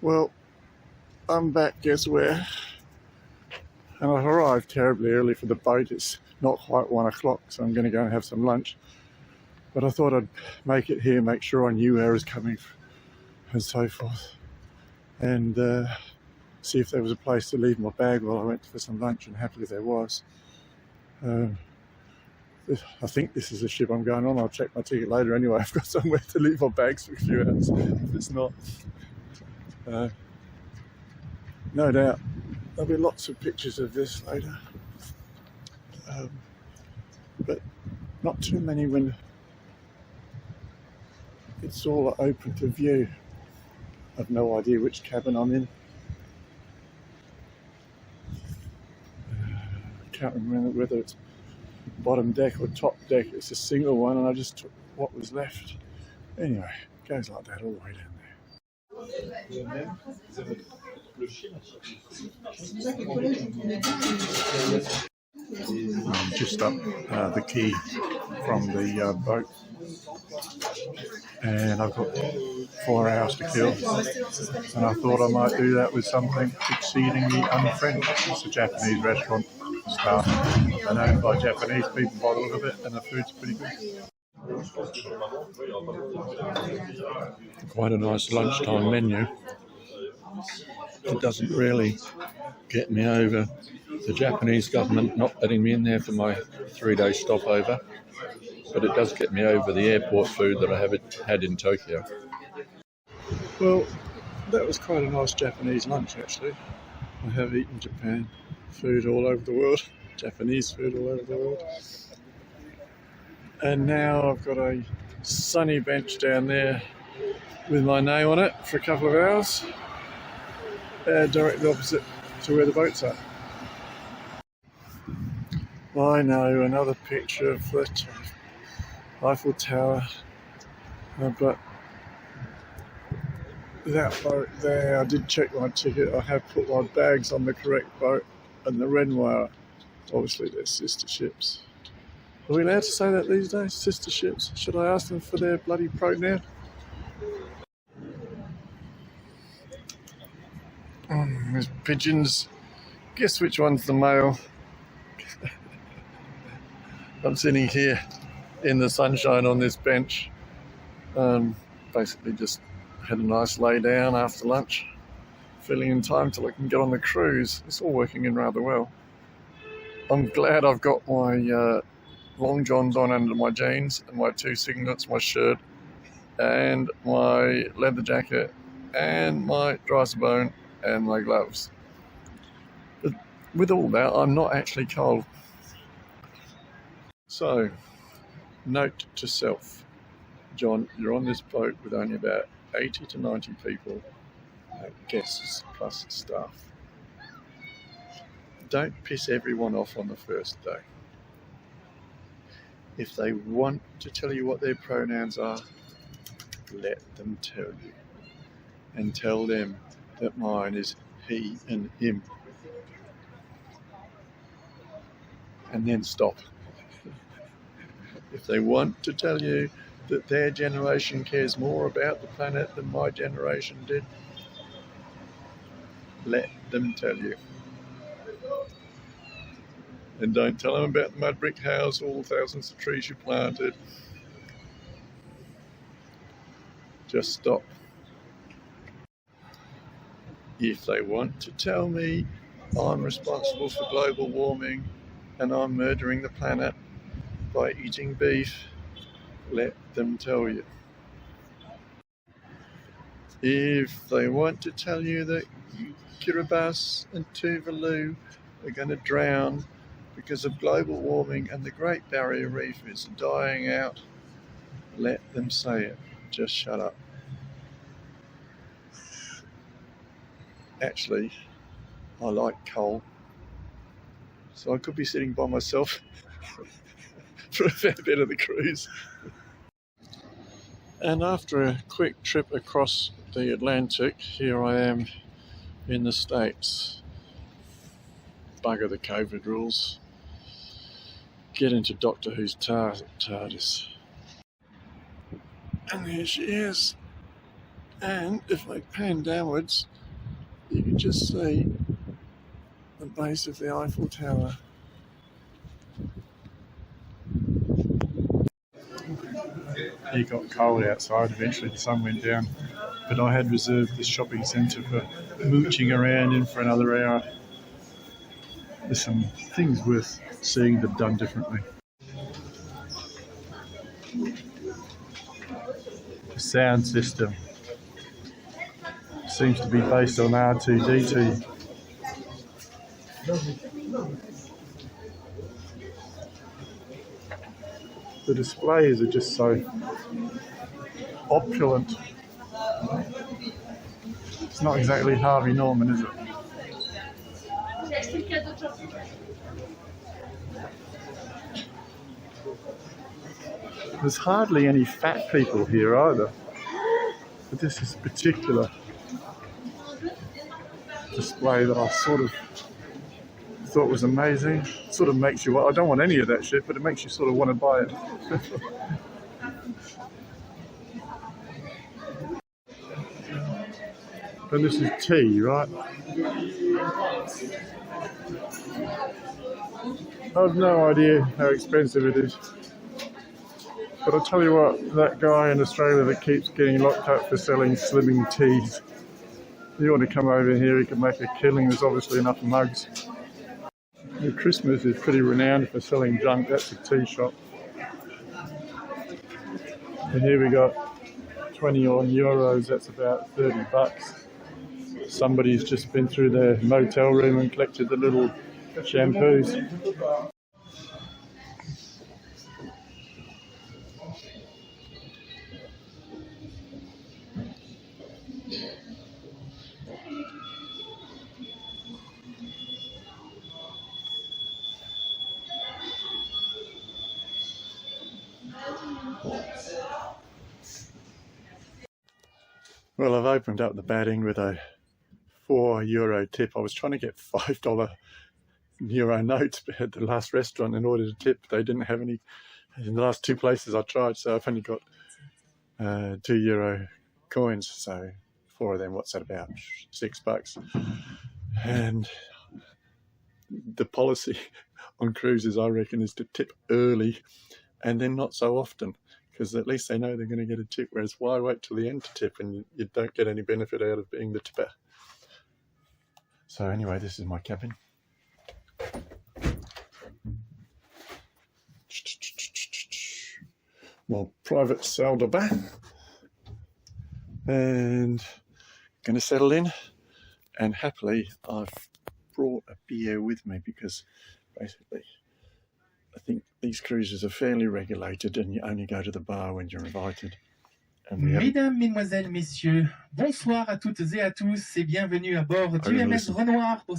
Well, I'm back, guess where? And I've arrived terribly early for the boat. It's not quite 1 o'clock, so I'm going to go and have some lunch. But I thought I'd make it here, make sure I knew where I was coming from and so forth. And see if there was a place to leave my bag while I went for some lunch, and happily there was. I think this is the ship I'm going on. I'll check my ticket later anyway. I've got somewhere to leave my bags for a few hours. If it's not, no doubt there'll be lots of pictures of this later. But not too many when it's all open to view. I've no idea which cabin I'm in. I can't remember whether it's bottom deck or top deck. It's a single one, and I just took what was left. Anyway, it goes like that all the way down there. Just up the quay from the boat, and I've got 4 hours to kill, and I thought I might do that with something exceedingly unfriendly. It's a Japanese restaurant staff. They're known by Japanese people by the look of it, and the food's pretty good. Quite a nice lunchtime menu. It doesn't really get me over the Japanese government not letting me in there for my 3-day stopover, but it does get me over the airport food that I had in Tokyo. Well, that was quite a nice Japanese lunch actually. I have eaten Japan food all over the world, Japanese food all over the world. And now I've got a sunny bench down there with my name on it for a couple of hours, directly opposite to where the boats are. I know, another picture of the Eiffel Tower, but that boat there, I did check my ticket. I have put my bags on the correct boat, and the Renoir, obviously they're sister ships. Are we allowed to say that these days? Sister ships? Should I ask them for their bloody pronoun? There's pigeons. Guess which one's the male? I'm sitting here in the sunshine on this bench. Basically just had a nice lay down after lunch, filling in time till I can get on the cruise. It's all working in rather well. I'm glad I've got my long johns on under my jeans and my 2 singlets, my shirt and my leather jacket and my Drysabone and my gloves. But with all that, I'm not actually cold. So, note to self, John, you're on this boat with only about 80 to 90 people, guests plus staff. Don't piss everyone off on the first day. If they want to tell you what their pronouns are, let them tell you. And tell them that mine is he and him. And then stop. If they want to tell you that their generation cares more about the planet than my generation did, let them tell you. And don't tell them about the mud brick house, all the thousands of trees you planted. Just stop. If they want to tell me I'm responsible for global warming and I'm murdering the planet by eating beef, let them tell you. If they want to tell you that Kiribati and Tuvalu are going to drown because of global warming and the Great Barrier Reef is dying out, let them say it. Just shut up. Actually, I like coal, so I could be sitting by myself for a fair bit of the cruise. And after a quick trip across the Atlantic, here I am in the States. Bugger the COVID rules. Get into Doctor Who's TARDIS. And here she is. And if I pan downwards, you can just see the base of the Eiffel Tower. It got cold outside, eventually the sun went down, but I had reserved this shopping centre for mooching around in for another hour. There's some things worth seeing that done differently. The sound system seems to be based on R2-D2. The displays are just so opulent. It's not exactly Harvey Norman, is it? There's hardly any fat people here either. But this is a particular display that I sort of thought was amazing. It sort of makes you, I don't want any of that shit, but it makes you sort of want to buy it. And this is tea, right? I have no idea how expensive it is. But I'll tell you what, that guy in Australia that keeps getting locked up for selling slimming teas, you want to come over here, he can make a killing. There's obviously enough mugs. And Christmas is pretty renowned for selling junk. That's a tea shop. And here we got 20 odd euros, that's about 30 bucks. Somebody's just been through their motel room and collected the little shampoos. Well, I've opened up the batting with a €4 tip. I was trying to get €5 euro notes at the last restaurant in order to tip. They didn't have any in the last two places I tried, so I've only got €2 coins. So 4 of them, what's that, about $6? And the policy on cruises, I reckon, is to tip early and then not so often, because at least they know they're going to get a tip, whereas why wait till the end to tip and you don't get any benefit out of being the tipper. So anyway, this is my cabin. My private salle de bain. And going to settle in, and happily I've brought a beer with me because basically I think these cruises are fairly regulated and you only go to the bar when you're invited. Mesdames, Mesdemoiselles, Messieurs, bonsoir à toutes et à tous et bienvenue à bord du MS Renoir pour